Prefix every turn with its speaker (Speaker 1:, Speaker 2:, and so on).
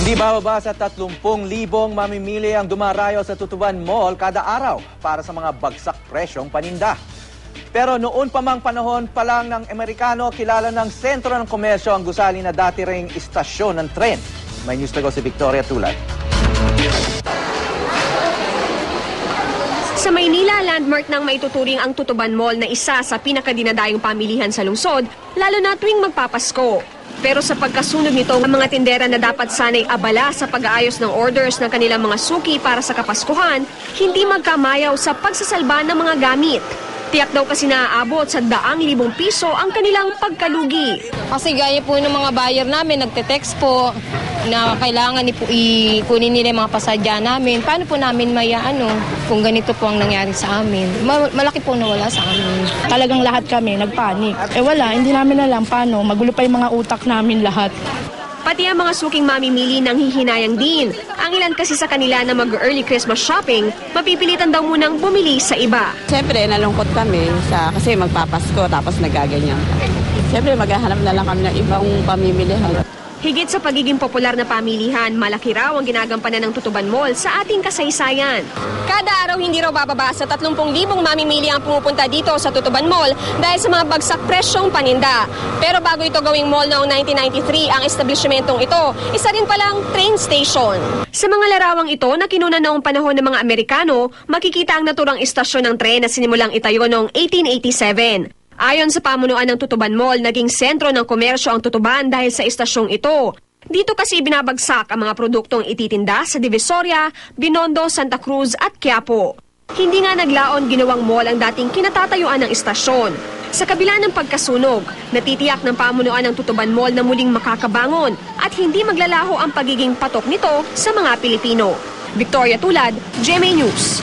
Speaker 1: Hindi bababa sa 30,000 mamimili ang dumarayo sa Tutuban Mall kada araw para sa mga bagsak presyong paninda. Pero noon pa mang panahon pa lang ng Amerikano, kilala ng sentro ng komersyo ang gusali na dati ring istasyon ng tren. May news na go si Victoria Tulad.
Speaker 2: Sa Maynila, landmark ng maituturing ang Tutuban Mall na isa sa pinakadinadayong pamilihan sa lungsod, lalo na tuwing magpapasko. Pero sa pagkasunod nito, ang mga tindera na dapat sanay abala sa pag-aayos ng orders ng kanilang mga suki para sa Kapaskuhan, hindi magkamayaw sa pagsasalba ng mga gamit. Tiyak daw kasi naaabot sa 100,000 piso ang kanilang pagkalugi.
Speaker 3: Kasi gaya po ng mga buyer namin, nagte-text po na kailangan ikunin nila yung mga pasadya namin. Paano po namin kung ganito po ang nangyari sa amin? Malaki po nawala sa amin.
Speaker 4: Talagang lahat kami nagpanik. Wala, hindi namin alam paano. Magulo pa yung mga utak namin lahat.
Speaker 2: Pati ang mga suking mamimili nang hihinayang din. Ang ilan kasi sa kanila na mag-early Christmas shopping, mapipilitan daw munang bumili sa iba.
Speaker 5: Siyempre, nalungkot kami kasi magpapasko tapos nagaganyan. Siyempre, maghahanap na lang kami ng ibang pamimilihan.
Speaker 2: Higit sa pagiging popular na pamilihan, malaki raw ang ginagampanan ng Tutuban Mall sa ating kasaysayan. Kada araw hindi raw bababa sa 30,000 mamimili ang pumupunta dito sa Tutuban Mall dahil sa mga bagsak presyong paninda. Pero bago ito gawing mall noong 1993, ang establishmentong ito, isa rin palang train station. Sa mga larawang ito na kinuna noong panahon ng mga Amerikano, makikita ang naturang istasyon ng tren na sinimulang itayo noong 1887. Ayon sa pamunuan ng Tutuban Mall, naging sentro ng komersyo ang Tutuban dahil sa istasyong ito. Dito kasi binabagsak ang mga produktong ititinda sa Divisoria, Binondo, Santa Cruz at Quiapo. Hindi nga naglaon ginawang mall ang dating kinatatayuan ng istasyon. Sa kabila ng pagkasunog, natitiyak ng pamunuan ng Tutuban Mall na muling makakabangon at hindi maglalaho ang pagiging patok nito sa mga Pilipino. Victoria Tulad, GMA News.